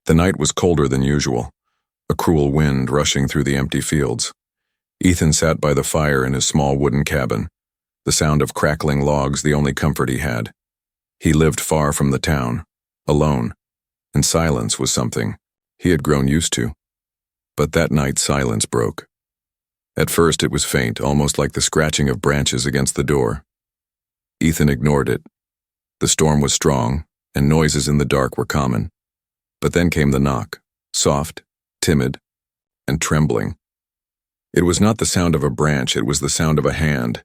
The night was colder than usual, a cruel wind rushing through the empty fields. Ethan sat by the fire in his small wooden cabin, the sound of crackling logs the only comfort he had. He lived far from the town, alone, and silence was something he had grown used to. But that night silence broke. At first it was faint, almost like the scratching of branches against the door. Ethan ignored it. The storm was strong, and noises in the dark were common. But then came the knock, soft, timid, and trembling. It was not the sound of a branch, it was the sound of a hand.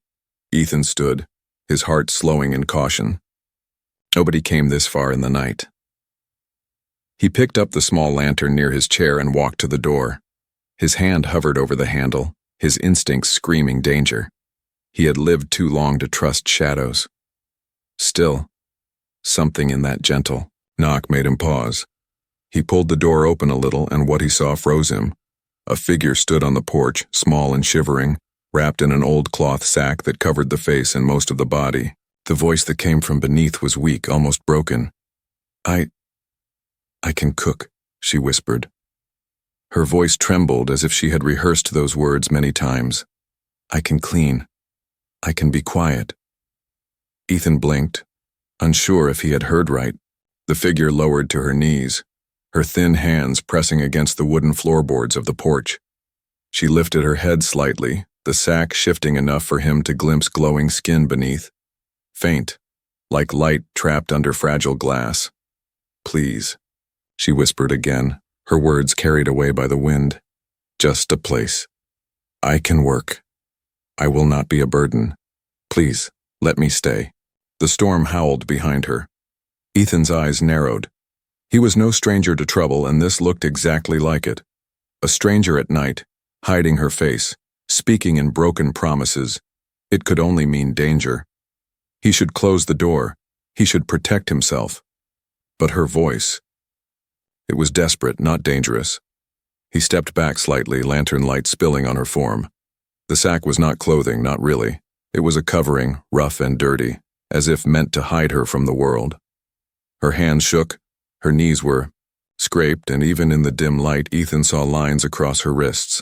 Ethan stood, his heart slowing in caution. Nobody came this far in the night. He picked up the small lantern near his chair and walked to the door. His hand hovered over the handle, his instincts screaming danger. He had lived too long to trust shadows. Still, something in that gentle knock made him pause. He pulled the door open a little, and what he saw froze him. A figure stood on the porch, small and shivering, wrapped in an old cloth sack that covered the face and most of the body. The voice that came from beneath was weak, almost broken. I can cook," she whispered. Her voice trembled as if she had rehearsed those words many times. "I can clean. I can be quiet." Ethan blinked, unsure if he had heard right. The figure lowered to her knees, her thin hands pressing against the wooden floorboards of the porch. She lifted her head slightly, the sack shifting enough for him to glimpse glowing skin beneath. Faint, like light trapped under fragile glass. "Please," she whispered again, her words carried away by the wind. "Just a place. I can work. I will not be a burden. Please, let me stay." The storm howled behind her. Ethan's eyes narrowed. He was no stranger to trouble, and this looked exactly like it. A stranger at night, hiding her face, speaking in broken promises. It could only mean danger. He should close the door. He should protect himself. But her voice, it was desperate, not dangerous. He stepped back slightly, lantern light spilling on her form. The sack was not clothing, not really. It was a covering, rough and dirty, as if meant to hide her from the world. Her hands shook, her knees were scraped, and even in the dim light, Ethan saw lines across her wrists.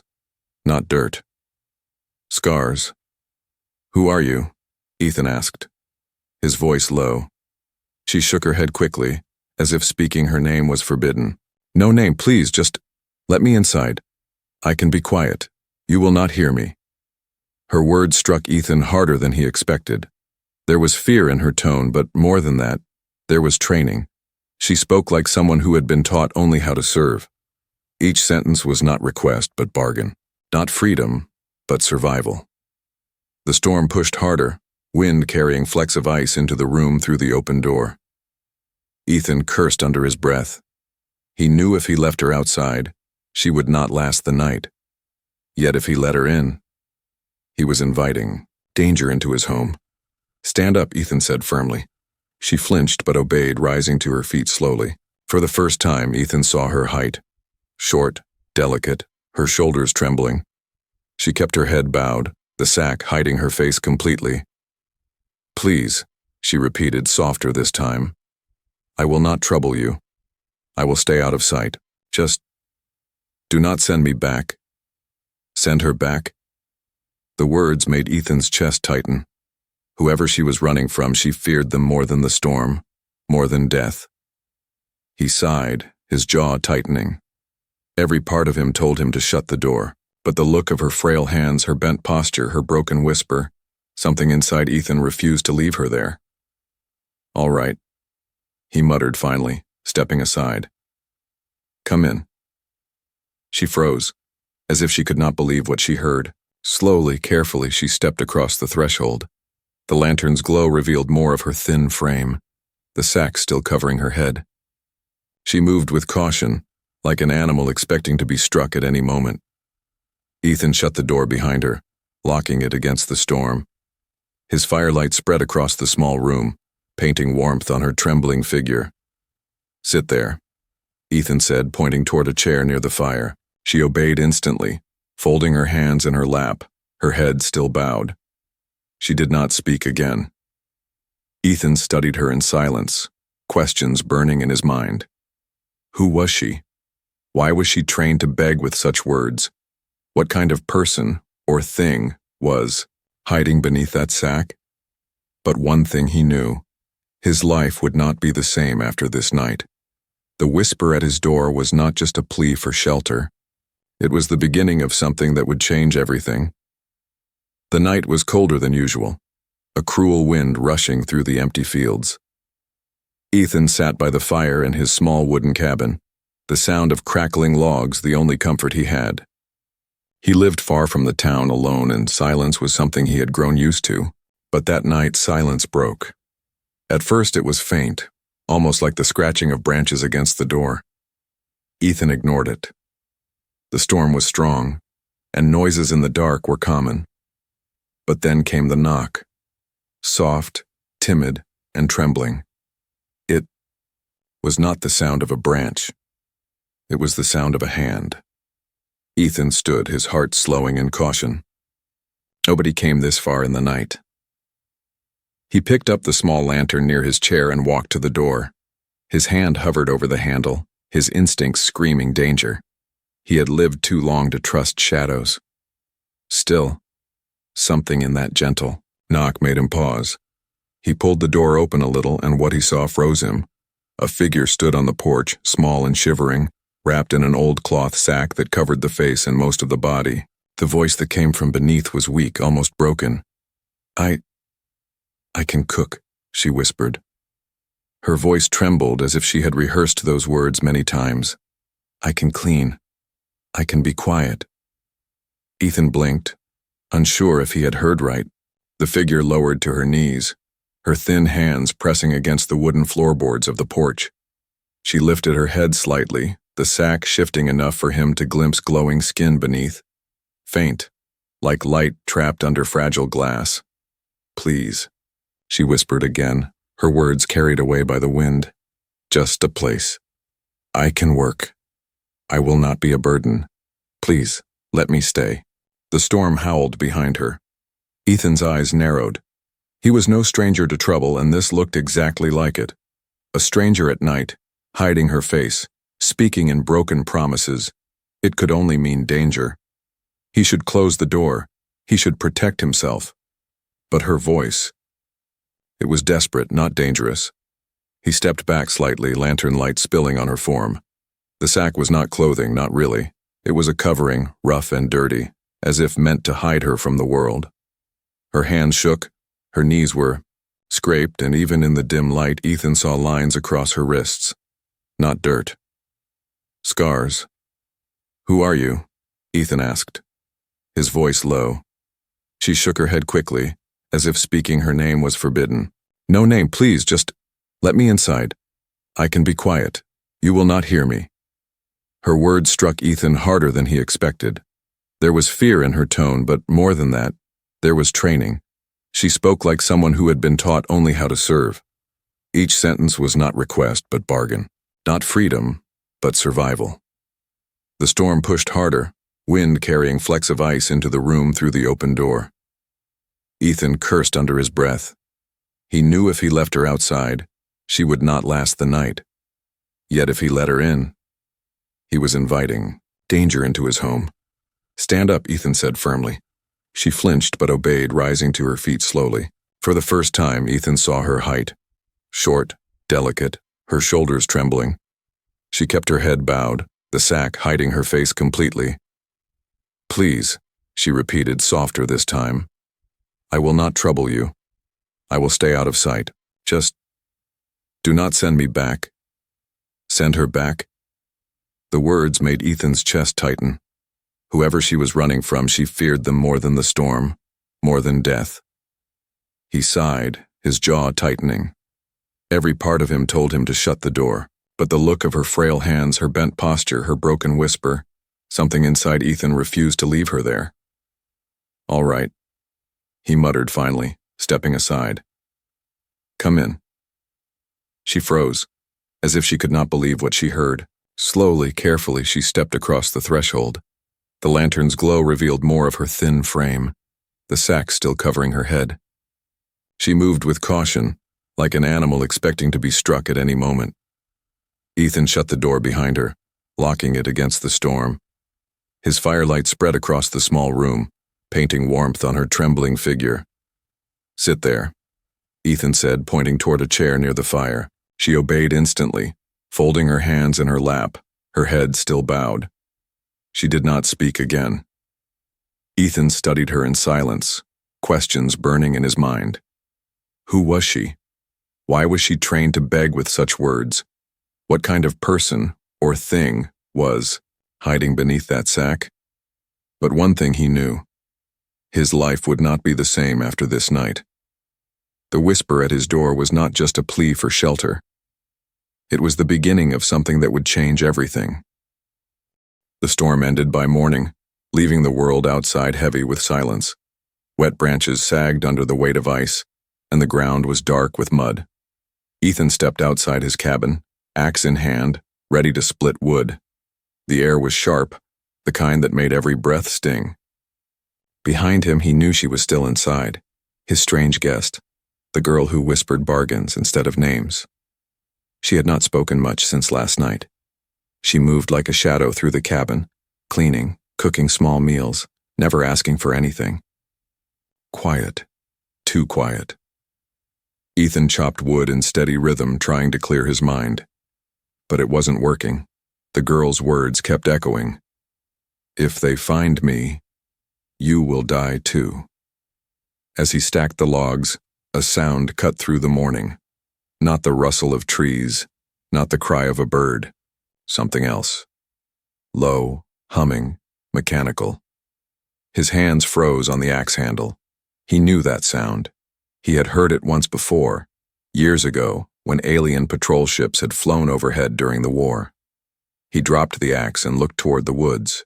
Not dirt. Scars. "Who are you?" Ethan asked, his voice low. She shook her head quickly, as if speaking her name was forbidden. "No name, please, just let me inside. I can be quiet. You will not hear me." Her words struck Ethan harder than he expected. There was fear in her tone, but more than that, there was training. She spoke like someone who had been taught only how to serve. Each sentence was not request, but bargain. Not freedom, but survival. The storm pushed harder, wind carrying flecks of ice into the room through the open door. Ethan cursed under his breath. He knew if he left her outside, she would not last the night. Yet if he let her in, he was inviting danger into his home. "Stand up," Ethan said firmly. She flinched but obeyed, rising to her feet slowly. For the first time, Ethan saw her height. Short, delicate, her shoulders trembling. She kept her head bowed, the sack hiding her face completely. "Please," she repeated, softer this time. "I will not trouble you. I will stay out of sight. Just do not send me back." Send her back? The words made Ethan's chest tighten. Whoever she was running from, she feared them more than the storm, more than death. He sighed, his jaw tightening. Every part of him told him to shut the door, but the look of her frail hands, her bent posture, her broken whisper, something inside Ethan refused to leave her there. "All right," he muttered finally, stepping aside. "Come in." She froze, as if she could not believe what she heard. Slowly, carefully, she stepped across the threshold. The lantern's glow revealed more of her thin frame, the sack still covering her head. She moved with caution, like an animal expecting to be struck at any moment. Ethan shut the door behind her, locking it against the storm. His firelight spread across the small room, painting warmth on her trembling figure. "Sit there," Ethan said, pointing toward a chair near the fire. She obeyed instantly, folding her hands in her lap, her head still bowed. She did not speak again. Ethan studied her in silence, questions burning in his mind. Who was she? Why was she trained to beg with such words? What kind of person, or thing, was hiding beneath that sack? But one thing he knew. His life would not be the same after this night. The whisper at his door was not just a plea for shelter. It was the beginning of something that would change everything. The night was colder than usual, a cruel wind rushing through the empty fields. Ethan sat by the fire in his small wooden cabin, the sound of crackling logs the only comfort he had. He lived far from the town alone, and silence was something he had grown used to. But that night, silence broke. At first it was faint, almost like the scratching of branches against the door. Ethan ignored it. The storm was strong, and noises in the dark were common. But then came the knock. Soft, timid, and trembling. It was not the sound of a branch. It was the sound of a hand. Ethan stood, his heart slowing in caution. Nobody came this far in the night. He picked up the small lantern near his chair and walked to the door. His hand hovered over the handle, his instincts screaming danger. He had lived too long to trust shadows. Still, something in that gentle knock made him pause. He pulled the door open a little, and what he saw froze him. A figure stood on the porch, small and shivering, wrapped in an old cloth sack that covered the face and most of the body. The voice that came from beneath was weak, almost broken. I can cook," she whispered. Her voice trembled as if she had rehearsed those words many times. "I can clean. I can be quiet." Ethan blinked, unsure if he had heard right. The figure lowered to her knees, her thin hands pressing against the wooden floorboards of the porch. She lifted her head slightly, the sack shifting enough for him to glimpse glowing skin beneath. Faint, like light trapped under fragile glass. "Please," she whispered again, her words carried away by the wind. "Just a place. I can work. I will not be a burden. Please, let me stay." The storm howled behind her. Ethan's eyes narrowed. He was no stranger to trouble, and this looked exactly like it. A stranger at night, hiding her face, speaking in broken promises. It could only mean danger. He should close the door. He should protect himself. But her voice. It was desperate, not dangerous. He stepped back slightly, lantern light spilling on her form. The sack was not clothing, not really. It was a covering, rough and dirty, as if meant to hide her from the world. Her hands shook, her knees were scraped, and even in the dim light, Ethan saw lines across her wrists. Not dirt. Scars. "Who are you?" Ethan asked, his voice low. She shook her head quickly, as if speaking her name was forbidden. "No name, please, just let me inside. I can be quiet. You will not hear me." Her words struck Ethan harder than he expected. There was fear in her tone, but more than that, there was training. She spoke like someone who had been taught only how to serve. Each sentence was not request, but bargain. Not freedom, but survival. The storm pushed harder, wind carrying flecks of ice into the room through the open door. Ethan cursed under his breath. He knew if he left her outside, she would not last the night. Yet if he let her in, he was inviting danger into his home. "Stand up," Ethan said firmly. She flinched but obeyed, rising to her feet slowly. For the first time, Ethan saw her height. Short, delicate, her shoulders trembling. She kept her head bowed, the sack hiding her face completely. "Please," she repeated, softer this time. "I will not trouble you. I will stay out of sight. Just do not send me back." Send her back? The words made Ethan's chest tighten. Whoever she was running from, she feared them more than the storm, more than death. He sighed, his jaw tightening. Every part of him told him to shut the door, but the look of her frail hands, her bent posture, her broken whisper, something inside Ethan refused to leave her there. "All right," he muttered finally, stepping aside. "Come in." She froze, as if she could not believe what she heard. Slowly, carefully, she stepped across the threshold. The lantern's glow revealed more of her thin frame, the sack still covering her head. She moved with caution, like an animal expecting to be struck at any moment. Ethan shut the door behind her, locking it against the storm. His firelight spread across the small room, painting warmth on her trembling figure. "Sit there," Ethan said, pointing toward a chair near the fire. She obeyed instantly, folding her hands in her lap, her head still bowed. She did not speak again. Ethan studied her in silence, questions burning in his mind. Who was she? Why was she trained to beg with such words? What kind of person, or thing, was hiding beneath that sack? But one thing he knew. His life would not be the same after this night. The whisper at his door was not just a plea for shelter. It was the beginning of something that would change everything. The storm ended by morning, leaving the world outside heavy with silence. Wet branches sagged under the weight of ice, and the ground was dark with mud. Ethan stepped outside his cabin, axe in hand, ready to split wood. The air was sharp, the kind that made every breath sting. Behind him, he knew she was still inside, his strange guest, the girl who whispered bargains instead of names. She had not spoken much since last night. She moved like a shadow through the cabin, cleaning, cooking small meals, never asking for anything. Quiet. Too quiet. Ethan chopped wood in steady rhythm, trying to clear his mind. But it wasn't working. The girl's words kept echoing. "If they find me, you will die too." As he stacked the logs, a sound cut through the morning. Not the rustle of trees, not the cry of a bird. Something else. Low, humming, mechanical. His hands froze on the axe handle. He knew that sound. He had heard it once before, years ago, when alien patrol ships had flown overhead during the war. He dropped the axe and looked toward the woods.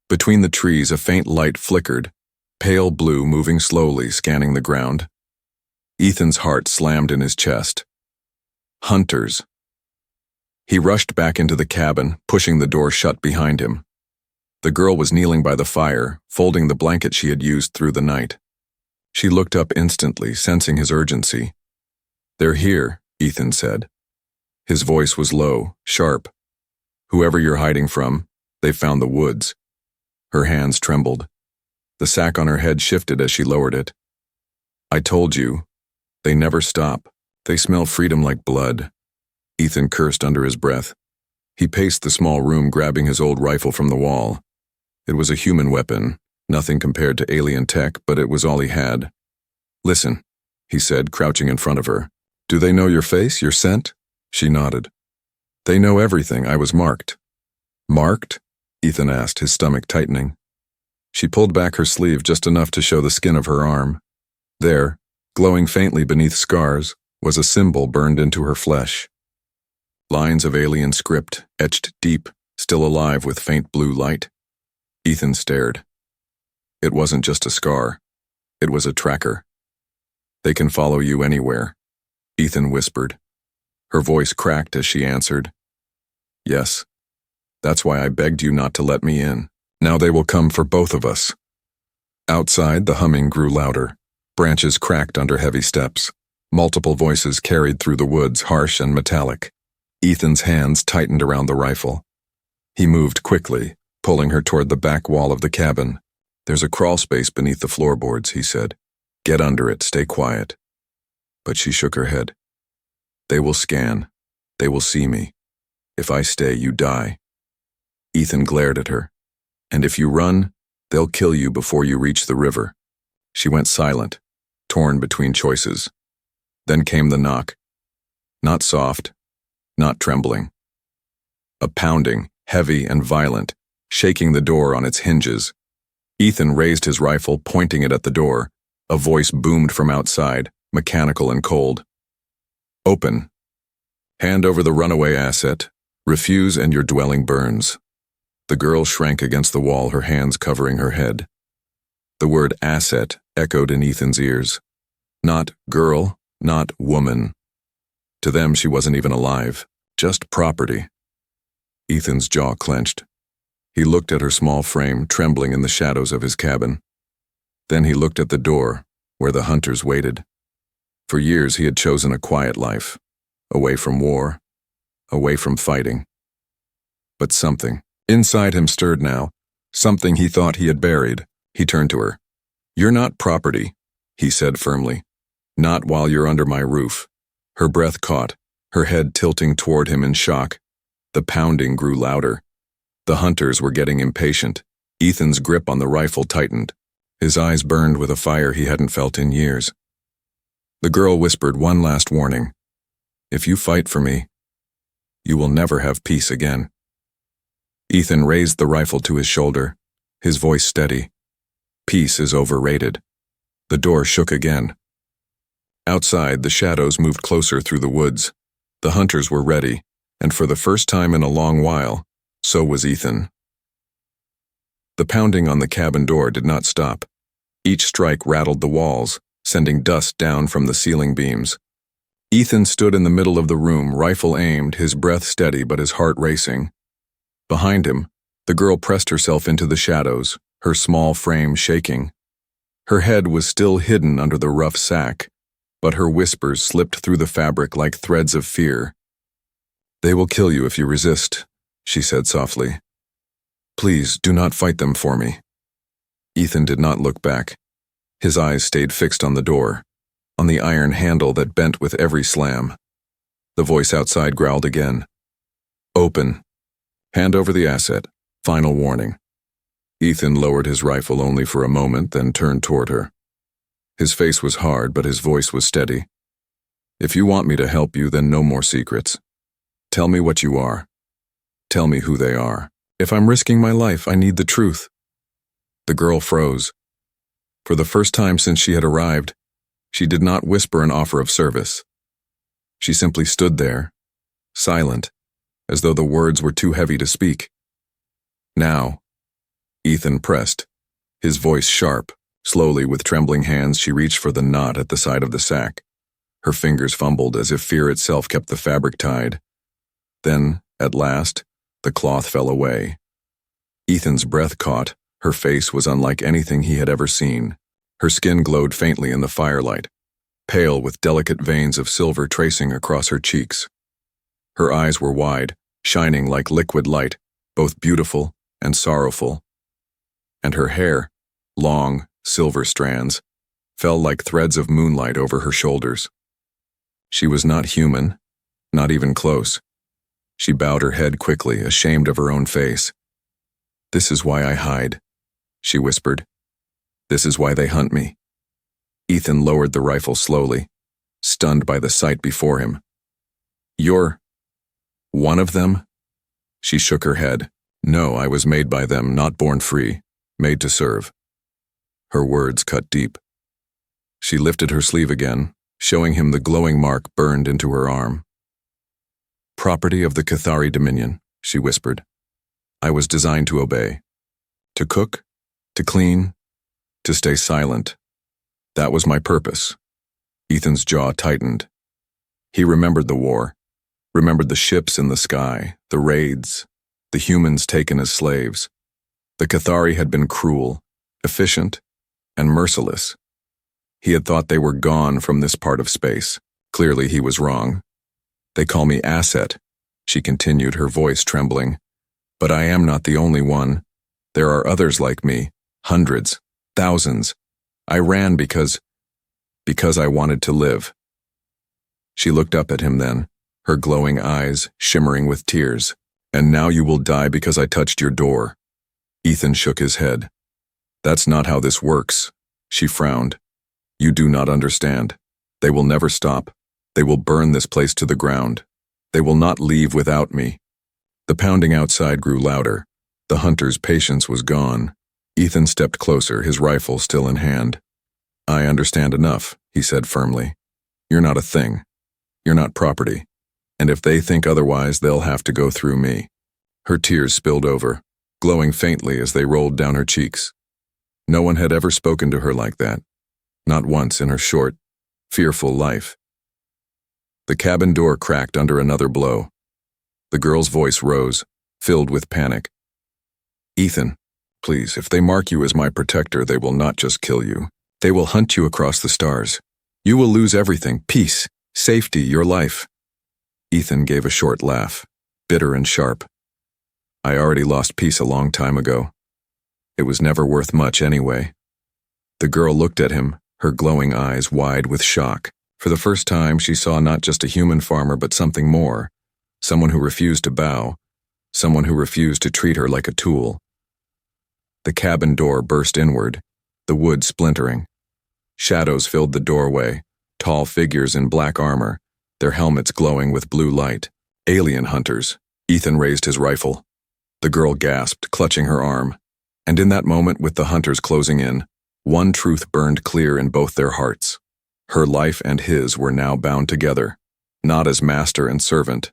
Between the trees, a faint light flickered, pale blue moving slowly, scanning the ground. Ethan's heart slammed in his chest. Hunters. He rushed back into the cabin, pushing the door shut behind him. The girl was kneeling by the fire, folding the blanket she had used through the night. She looked up instantly, sensing his urgency. "They're here," Ethan said. His voice was low, sharp. "Whoever you're hiding from, they've found the woods." Her hands trembled. The sack on her head shifted as she lowered it. "I told you. They never stop. They smell freedom like blood." Ethan cursed under his breath. He paced the small room, grabbing his old rifle from the wall. It was a human weapon, nothing compared to alien tech, but it was all he had. "Listen," he said, crouching in front of her. "Do they know your face, your scent?" She nodded. "They know everything. I was marked." "Marked?" Ethan asked, his stomach tightening. She pulled back her sleeve just enough to show the skin of her arm. There, glowing faintly beneath scars, was a symbol burned into her flesh. Lines of alien script, etched deep, still alive with faint blue light. Ethan stared. It wasn't just a scar. It was a tracker. "They can follow you anywhere," Ethan whispered. Her voice cracked as she answered. "Yes. That's why I begged you not to let me in. Now they will come for both of us." Outside, the humming grew louder. Branches cracked under heavy steps. Multiple voices carried through the woods, harsh and metallic. Ethan's hands tightened around the rifle. He moved quickly, pulling her toward the back wall of the cabin. "There's a crawl space beneath the floorboards," he said. "Get under it, stay quiet." But she shook her head. "They will scan. They will see me. If I stay, you die." Ethan glared at her. "And if you run, they'll kill you before you reach the river." She went silent, torn between choices. Then came the knock. Not soft, not trembling. A pounding, heavy and violent, shaking the door on its hinges. Ethan raised his rifle, pointing it at the door. A voice boomed from outside, mechanical and cold. "Open. Hand over the runaway asset. Refuse and your dwelling burns." The girl shrank against the wall, her hands covering her head. The word asset echoed in Ethan's ears. Not girl, not woman. To them, she wasn't even alive, just property. Ethan's jaw clenched. He looked at her small frame, trembling in the shadows of his cabin. Then he looked at the door, where the hunters waited. For years he had chosen a quiet life, away from war, away from fighting. But something inside him stirred now, something he thought he had buried. He turned to her. "You're not property," he said firmly. "Not while you're under my roof." Her breath caught, her head tilting toward him in shock. The pounding grew louder. The hunters were getting impatient. Ethan's grip on the rifle tightened. His eyes burned with a fire he hadn't felt in years. The girl whispered one last warning. "If you fight for me, you will never have peace again." Ethan raised the rifle to his shoulder, his voice steady. "Peace is overrated." The door shook again. Outside, the shadows moved closer through the woods. The hunters were ready, and for the first time in a long while, so was Ethan. The pounding on the cabin door did not stop. Each strike rattled the walls, sending dust down from the ceiling beams. Ethan stood in the middle of the room, rifle aimed, his breath steady but his heart racing. Behind him, the girl pressed herself into the shadows, her small frame shaking. Her head was still hidden under the rough sack, but her whispers slipped through the fabric like threads of fear. "They will kill you if you resist," she said softly. "Please, do not fight them for me." Ethan did not look back. His eyes stayed fixed on the door, on the iron handle that bent with every slam. The voice outside growled again. "Open. Hand over the asset. Final warning." Ethan lowered his rifle only for a moment, then turned toward her. His face was hard, but his voice was steady. "If you want me to help you, then no more secrets. Tell me what you are. Tell me who they are. If I'm risking my life, I need the truth." The girl froze. For the first time since she had arrived, she did not whisper an offer of service. She simply stood there, silent, as though the words were too heavy to speak. "Now," Ethan pressed, his voice sharp. Slowly, with trembling hands, she reached for the knot at the side of the sack. Her fingers fumbled as if fear itself kept the fabric tied. Then, at last, the cloth fell away. Ethan's breath caught. Her face was unlike anything he had ever seen. Her skin glowed faintly in the firelight, pale with delicate veins of silver tracing across her cheeks. Her eyes were wide, shining like liquid light, both beautiful and sorrowful. And her hair, long, silver strands, fell like threads of moonlight over her shoulders. She was not human, not even close. She bowed her head quickly, ashamed of her own face. "This is why I hide," she whispered. "This is why they hunt me." Ethan lowered the rifle slowly, stunned by the sight before him. "You're one of them?" She shook her head. "No, I was made by them, not born free, made to serve." Her words cut deep. She lifted her sleeve again, showing him the glowing mark burned into her arm. "Property of the Cathari Dominion," she whispered. "I was designed to obey. To cook, to clean, to stay silent. That was my purpose." Ethan's jaw tightened. He remembered the war, remembered the ships in the sky, the raids, the humans taken as slaves. The Cathari had been cruel, efficient, and merciless. He had thought they were gone from this part of space. Clearly he was wrong. "They call me Asset," she continued, her voice trembling. "But I am not the only one. There are others like me, hundreds, thousands. I ran because I wanted to live." She looked up at him then, her glowing eyes shimmering with tears. "And now you will die because I touched your door." Ethan shook his head. "That's not how this works," she frowned. "You do not understand. They will never stop. They will burn this place to the ground. They will not leave without me." The pounding outside grew louder. The hunter's patience was gone. Ethan stepped closer, his rifle still in hand. "I understand enough," he said firmly. "You're not a thing. You're not property. And if they think otherwise, they'll have to go through me." Her tears spilled over, glowing faintly as they rolled down her cheeks. No one had ever spoken to her like that. Not once in her short, fearful life. The cabin door cracked under another blow. The girl's voice rose, filled with panic. "Ethan, please, if they mark you as my protector, they will not just kill you. They will hunt you across the stars. You will lose everything, peace, safety, your life." Ethan gave a short laugh, bitter and sharp. I already lost peace a long time ago. It was never worth much anyway. The girl looked at him, her glowing eyes wide with shock. For the first time, she saw not just a human farmer but something more. Someone who refused to bow. Someone who refused to treat her like a tool. The cabin door burst inward, the wood splintering. Shadows filled the doorway, tall figures in black armor, their helmets glowing with blue light. Alien hunters. Ethan raised his rifle. The girl gasped, clutching her arm. And in that moment, with the hunters closing in, one truth burned clear in both their hearts. Her life and his were now bound together, not as master and servant,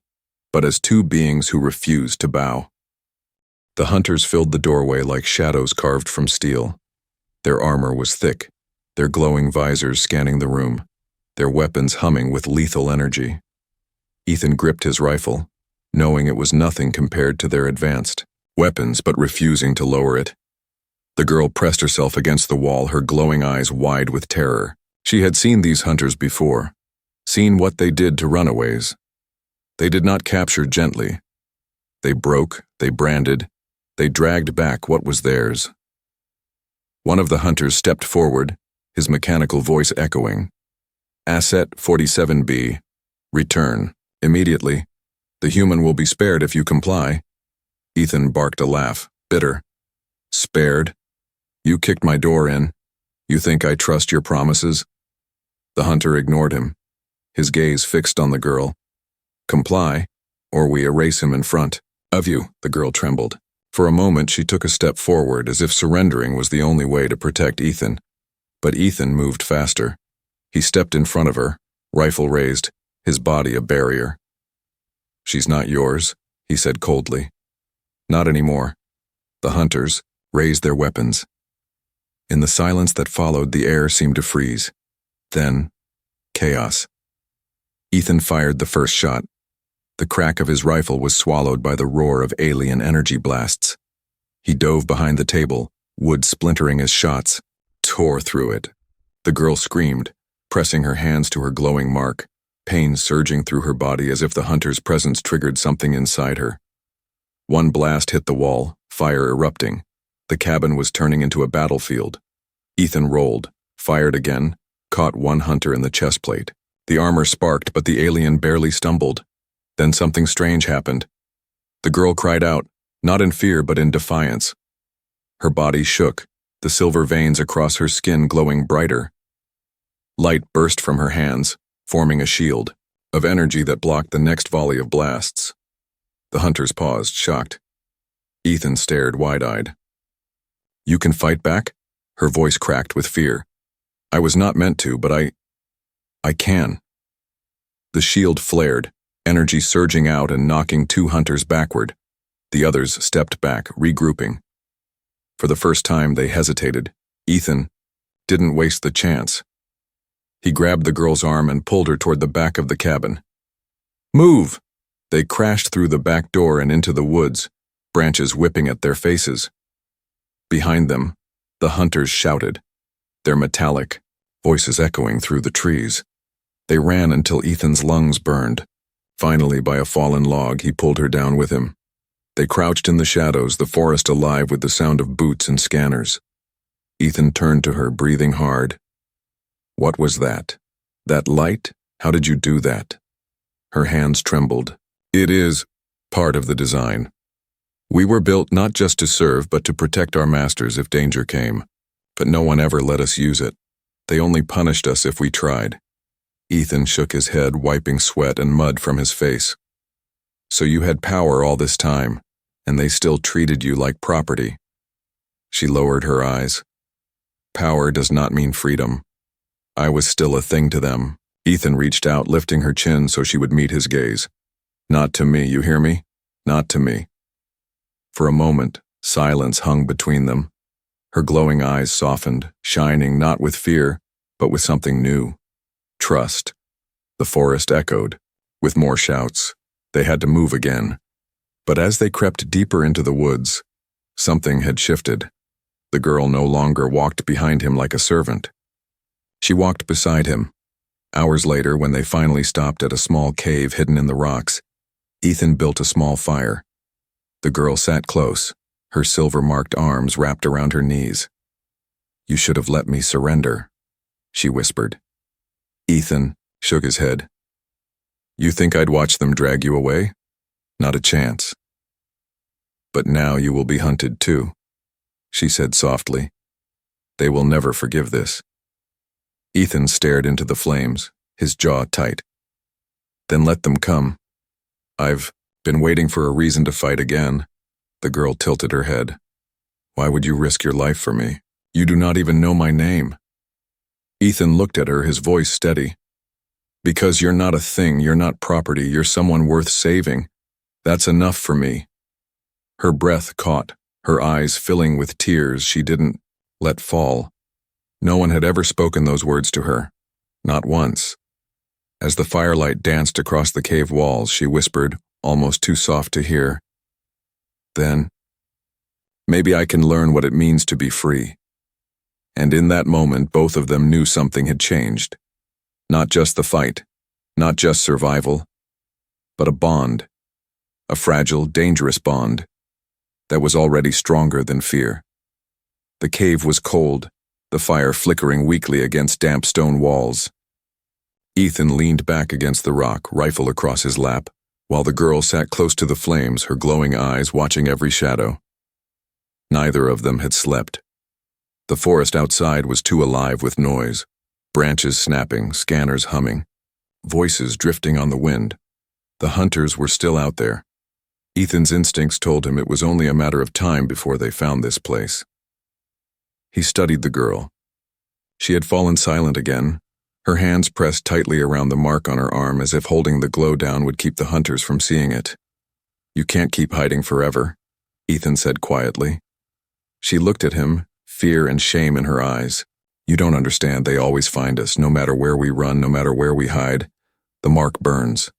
but as two beings who refused to bow. The hunters filled the doorway like shadows carved from steel. Their armor was thick, their glowing visors scanning the room, their weapons humming with lethal energy. Ethan gripped his rifle, knowing it was nothing compared to their advanced weapons, but refusing to lower it. The girl pressed herself against the wall, her glowing eyes wide with terror. She had seen these hunters before, seen what they did to runaways. They did not capture gently. They broke, they branded, they dragged back what was theirs. One of the hunters stepped forward, his mechanical voice echoing. Asset 47B, return, immediately. The human will be spared if you comply. Ethan barked a laugh, bitter. Spared? You kicked my door in. You think I trust your promises? The hunter ignored him, his gaze fixed on the girl. Comply, or we erase him in front of you, the girl trembled. For a moment she took a step forward, as if surrendering was the only way to protect Ethan. But Ethan moved faster. He stepped in front of her, rifle raised, his body a barrier. She's not yours, he said coldly. Not anymore. The hunters raised their weapons. In the silence that followed, the air seemed to freeze. Then, chaos. Ethan fired the first shot. The crack of his rifle was swallowed by the roar of alien energy blasts. He dove behind the table, wood splintering as shots tore through it. The girl screamed, pressing her hands to her glowing mark, pain surging through her body as if the hunter's presence triggered something inside her. One blast hit the wall, fire erupting. The cabin was turning into a battlefield. Ethan rolled, fired again, caught one hunter in the chest plate. The armor sparked, but the alien barely stumbled. Then something strange happened. The girl cried out, not in fear but in defiance. Her body shook, the silver veins across her skin glowing brighter. Light burst from her hands, forming a shield of energy that blocked the next volley of blasts. The hunters paused, shocked. Ethan stared wide-eyed. You can fight back? Her voice cracked with fear. I was not meant to, but I can. The shield flared, energy surging out and knocking two hunters backward. The others stepped back, regrouping. For the first time, they hesitated. Ethan didn't waste the chance. He grabbed the girl's arm and pulled her toward the back of the cabin. Move! They crashed through the back door and into the woods, branches whipping at their faces. Behind them, the hunters shouted, their metallic voices echoing through the trees. They ran until Ethan's lungs burned. Finally, by a fallen log, he pulled her down with him. They crouched in the shadows, the forest alive with the sound of boots and scanners. Ethan turned to her, breathing hard. What was that? That light? How did you do that? Her hands trembled. It is part of the design. We were built not just to serve, but to protect our masters if danger came. But no one ever let us use it. They only punished us if we tried. Ethan shook his head, wiping sweat and mud from his face. So you had power all this time, and they still treated you like property. She lowered her eyes. Power does not mean freedom. I was still a thing to them. Ethan reached out, lifting her chin so she would meet his gaze. Not to me, you hear me? Not to me. For a moment, silence hung between them. Her glowing eyes softened, shining not with fear, but with something new. Trust. The forest echoed. With more shouts, they had to move again. But as they crept deeper into the woods, something had shifted. The girl no longer walked behind him like a servant. She walked beside him. Hours later, when they finally stopped at a small cave hidden in the rocks, Ethan built a small fire. The girl sat close, her silver-marked arms wrapped around her knees. "You should have let me surrender," she whispered. Ethan shook his head. "You think I'd watch them drag you away? Not a chance." "But now you will be hunted too," she said softly. "They will never forgive this." Ethan stared into the flames, his jaw tight. "Then let them come. I've been waiting for a reason to fight again." The girl tilted her head. "Why would you risk your life for me? You do not even know my name." Ethan looked at her, his voice steady. "Because you're not a thing, you're not property, you're someone worth saving. That's enough for me." Her breath caught, her eyes filling with tears she didn't let fall. No one had ever spoken those words to her, not once. As the firelight danced across the cave walls, she whispered, almost too soft to hear, "Then, maybe I can learn what it means to be free." And in that moment, both of them knew something had changed. Not just the fight, not just survival, but a bond, a fragile, dangerous bond that was already stronger than fear. The cave was cold, the fire flickering weakly against damp stone walls. Ethan leaned back against the rock, rifle across his lap, while the girl sat close to the flames, her glowing eyes watching every shadow. Neither of them had slept. The forest outside was too alive with noise, branches snapping, scanners humming, voices drifting on the wind. The hunters were still out there. Ethan's instincts told him it was only a matter of time before they found this place. He studied the girl. She had fallen silent again, her hands pressed tightly around the mark on her arm as if holding the glow down would keep the hunters from seeing it. "You can't keep hiding forever," Ethan said quietly. She looked at him, fear and shame in her eyes. "You don't understand, they always find us, no matter where we run, no matter where we hide. The mark burns.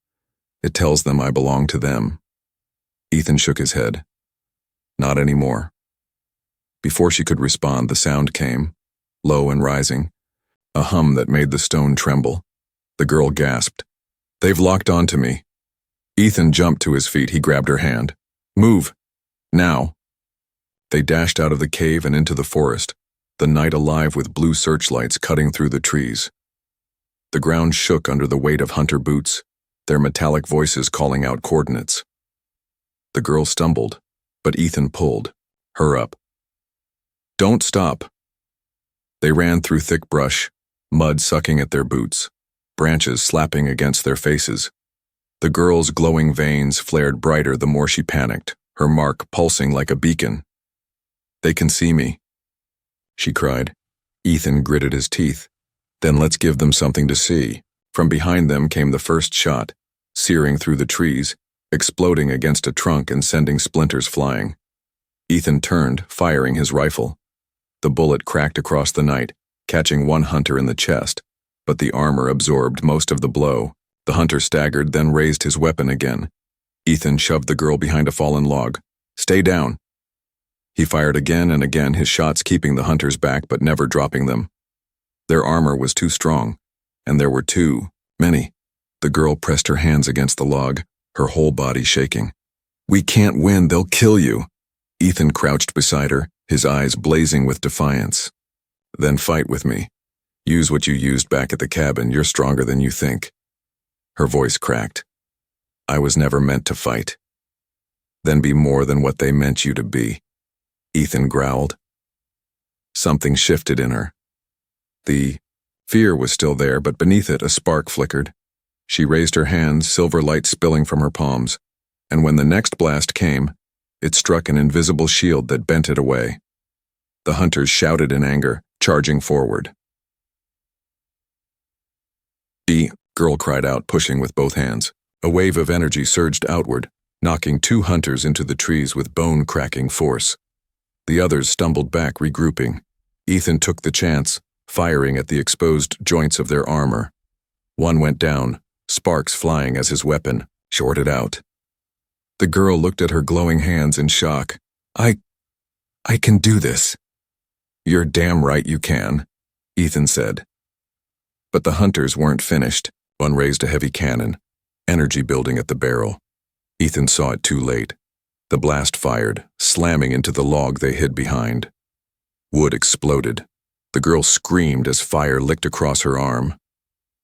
It tells them I belong to them." Ethan shook his head. "Not anymore." Before she could respond, the sound came, low and rising, a hum that made the stone tremble. The girl gasped. "They've locked onto me." Ethan jumped to his feet. He grabbed her hand. "Move! Now!" They dashed out of the cave and into the forest, the night alive with blue searchlights cutting through the trees. The ground shook under the weight of hunter boots, their metallic voices calling out coordinates. The girl stumbled, but Ethan pulled her up. "Don't stop." They ran through thick brush, mud sucking at their boots, branches slapping against their faces. The girl's glowing veins flared brighter the more she panicked, her mark pulsing like a beacon. "They can see me," she cried. Ethan gritted his teeth. "Then let's give them something to see." From behind them came the first shot, searing through the trees, exploding against a trunk and sending splinters flying. Ethan turned, firing his rifle. The bullet cracked across the night, catching one hunter in the chest, but the armor absorbed most of the blow. The hunter staggered, then raised his weapon again. Ethan shoved the girl behind a fallen log. "Stay down." He fired again and again, his shots keeping the hunters back but never dropping them. Their armor was too strong, and there were too many. The girl pressed her hands against the log, her whole body shaking. "We can't win, they'll kill you." Ethan crouched beside her, his eyes blazing with defiance. "Then fight with me. Use what you used back at the cabin, you're stronger than you think." Her voice cracked. "I was never meant to fight." "Then be more than what they meant you to be," Ethan growled. Something shifted in her. The fear was still there, but beneath it a spark flickered. She raised her hands, silver light spilling from her palms, and when the next blast came, it struck an invisible shield that bent it away. The hunters shouted in anger, charging forward. "The girl cried out, pushing with both hands. A wave of energy surged outward, knocking two hunters into the trees with bone-cracking force. The others stumbled back, regrouping. Ethan took the chance, firing at the exposed joints of their armor. One went down, sparks flying as his weapon shorted out. The girl looked at her glowing hands in shock. I can do this." "You're damn right you can," Ethan said. But the hunters weren't finished. One raised a heavy cannon, energy building at the barrel. Ethan saw it too late. The blast fired, slamming into the log they hid behind. Wood exploded. The girl screamed as fire licked across her arm.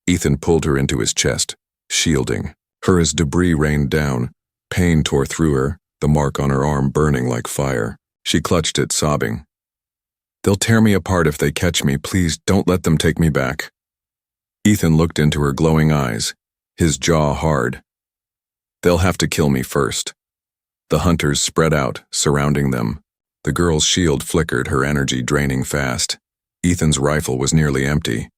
Ethan pulled her into his chest, shielding her as debris rained down. Pain tore through her, the mark on her arm burning like fire. She clutched it, sobbing. "They'll tear me apart if they catch me. Please don't let them take me back." Ethan looked into her glowing eyes, his jaw hard. "They'll have to kill me first." The hunters spread out, surrounding them. The girl's shield flickered, her energy draining fast. Ethan's rifle was nearly empty.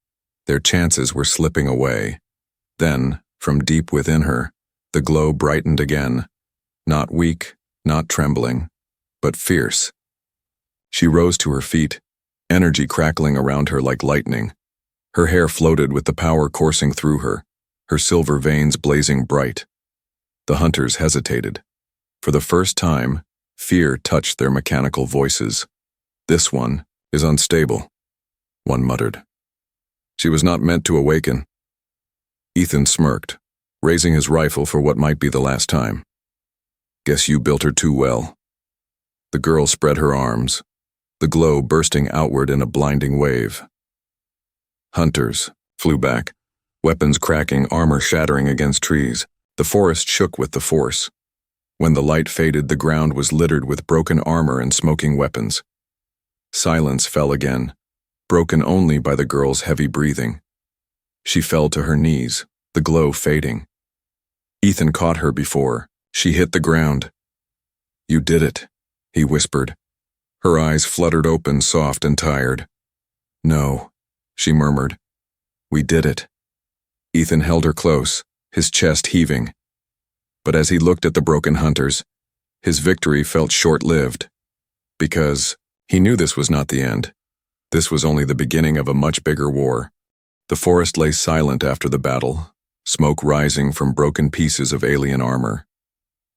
Their chances were slipping away. Then, from deep within her, the glow brightened again. Not weak, not trembling, but fierce. She rose to her feet, energy crackling around her like lightning. Her hair floated with the power coursing through her silver veins blazing bright. The hunters hesitated. For the first time, fear touched their mechanical voices. "This one is unstable," one muttered. "She was not meant to awaken." Ethan smirked, raising his rifle for what might be the last time. "Guess you built her too well." The girl spread her arms, the glow bursting outward in a blinding wave. Hunters flew back, weapons cracking, armor shattering against trees. The forest shook with the force. When the light faded, the ground was littered with broken armor and smoking weapons. Silence fell again, broken only by the girl's heavy breathing. She fell to her knees, the glow fading. Ethan caught her before she hit the ground. "You did it," he whispered. Her eyes fluttered open, soft and tired. "No," she murmured. "We did it." Ethan held her close, his chest heaving. But as he looked at the broken hunters, his victory felt short-lived. Because he knew this was not the end. This was only the beginning of a much bigger war. The forest lay silent after the battle, smoke rising from broken pieces of alien armor.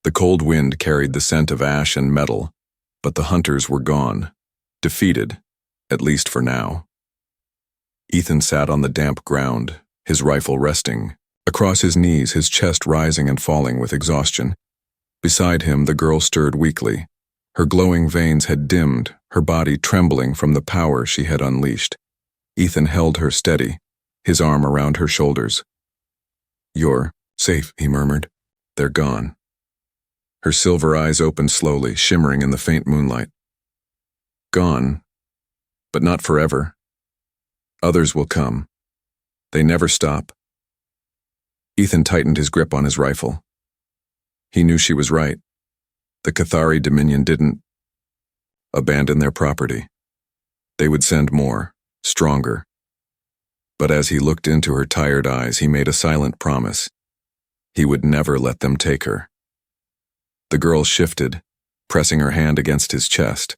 The cold wind carried the scent of ash and metal, but the hunters were gone, defeated, at least for now. Ethan sat on the damp ground, his rifle resting. Across his knees, his chest rising and falling with exhaustion. Beside him, the girl stirred weakly. Her glowing veins had dimmed, her body trembling from the power she had unleashed. Ethan held her steady, his arm around her shoulders. "You're safe," he murmured. "They're gone." Her silver eyes opened slowly, shimmering in the faint moonlight. "Gone, but not forever. Others will come. They never stop." Ethan tightened his grip on his rifle. He knew she was right. The Cathari Dominion didn't abandon their property. They would send more, stronger. But as he looked into her tired eyes, he made a silent promise. He would never let them take her. The girl shifted, pressing her hand against his chest.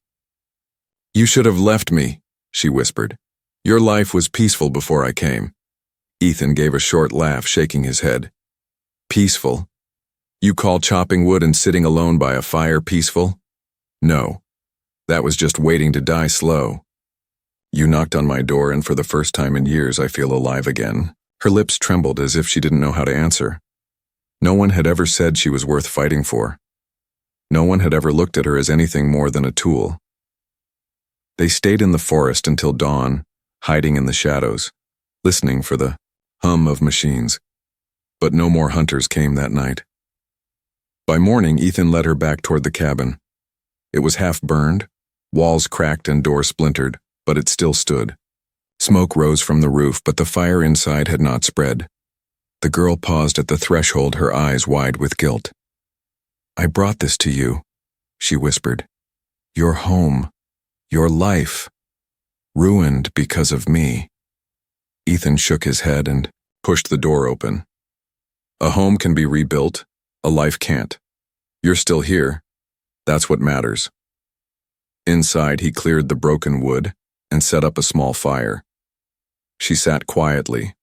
"You should have left me," she whispered. "Your life was peaceful before I came." Ethan gave a short laugh, shaking his head. "Peaceful? You call chopping wood and sitting alone by a fire peaceful? No, that was just waiting to die slow. You knocked on my door, and for the first time in years I feel alive again." Her lips trembled as if she didn't know how to answer. No one had ever said she was worth fighting for. No one had ever looked at her as anything more than a tool. They stayed in the forest until dawn, hiding in the shadows, listening for the hum of machines. But no more hunters came that night. By morning, Ethan led her back toward the cabin. It was half burned, walls cracked and doors splintered, but it still stood. Smoke rose from the roof, but the fire inside had not spread. The girl paused at the threshold, her eyes wide with guilt. "I brought this to you," she whispered. "Your home, your life, ruined because of me." Ethan shook his head and pushed the door open. "A home can be rebuilt, a life can't. You're still here. That's what matters." Inside, he cleared the broken wood and set up a small fire. She sat quietly,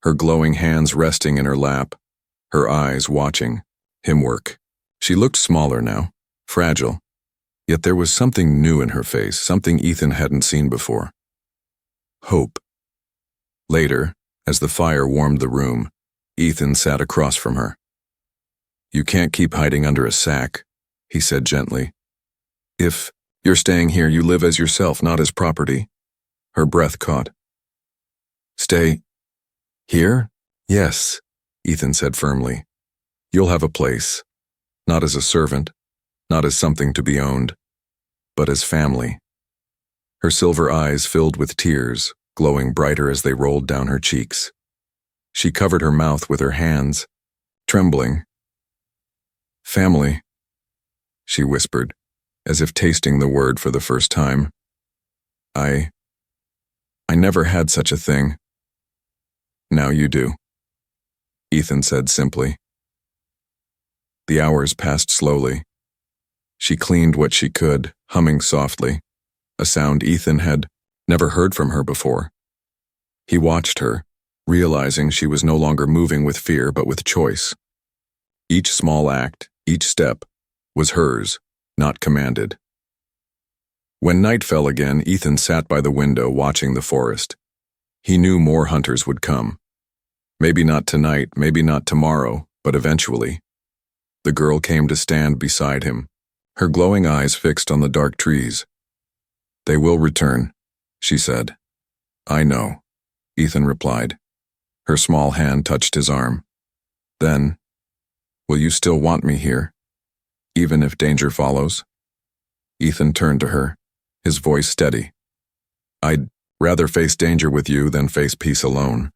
her glowing hands resting in her lap, her eyes watching him work. She looked smaller now, fragile, yet there was something new in her face, something Ethan hadn't seen before. Hope. Later, as the fire warmed the room, Ethan sat across from her. "You can't keep hiding under a sack," he said gently. If you're staying here, you live as yourself, not as property. Her breath caught. Stay here? Yes, Ethan said firmly. You'll have a place, not as a servant, not as something to be owned, but as family. Her silver eyes filled with tears, glowing brighter as they rolled down her cheeks. She covered her mouth with her hands, trembling. Family, she whispered, as if tasting the word for the first time. I never had such a thing. Now you do, Ethan said simply. The hours passed slowly. She cleaned what she could, humming softly, a sound Ethan had never heard from her before. He watched her, realizing she was no longer moving with fear but with choice. Each small act, each step, was hers, not commanded. When night fell again, Ethan sat by the window watching the forest. He knew more hunters would come. Maybe not tonight, maybe not tomorrow, but eventually. The girl came to stand beside him, her glowing eyes fixed on the dark trees. They will return, she said. I know, Ethan replied. Her small hand touched his arm. Then, will you still want me here, even if danger follows? Ethan turned to her, his voice steady. I'd rather face danger with you than face peace alone.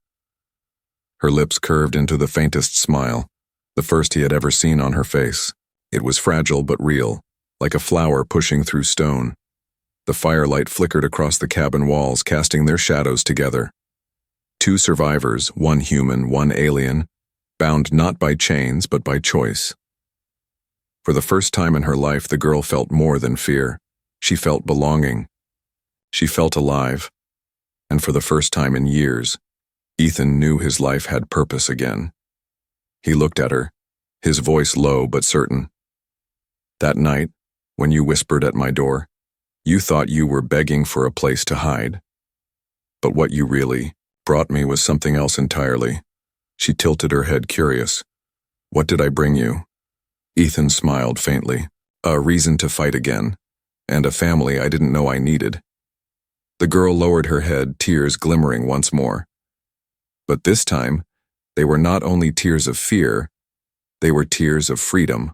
Her lips curved into the faintest smile, the first he had ever seen on her face. It was fragile but real, like a flower pushing through stone. The firelight flickered across the cabin walls, casting their shadows together. Two survivors, one human, one alien, bound not by chains but by choice. For the first time in her life, the girl felt more than fear. She felt belonging. She felt alive. And for the first time in years, Ethan knew his life had purpose again. He looked at her, his voice low but certain. That night, when you whispered at my door, you thought you were begging for a place to hide. But what you really brought me was something else entirely. She tilted her head, curious. What did I bring you? Ethan smiled faintly. A reason to fight again, and a family I didn't know I needed. The girl lowered her head, tears glimmering once more. But this time, they were not only tears of fear, they were tears of freedom.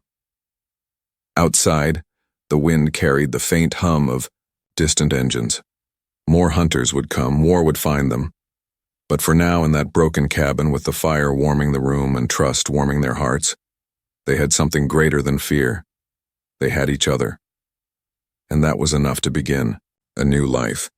Outside, the wind carried the faint hum of distant engines. More hunters would come, war would find them. But for now, in that broken cabin with the fire warming the room and trust warming their hearts, they had something greater than fear. They had each other. And that was enough to begin a new life.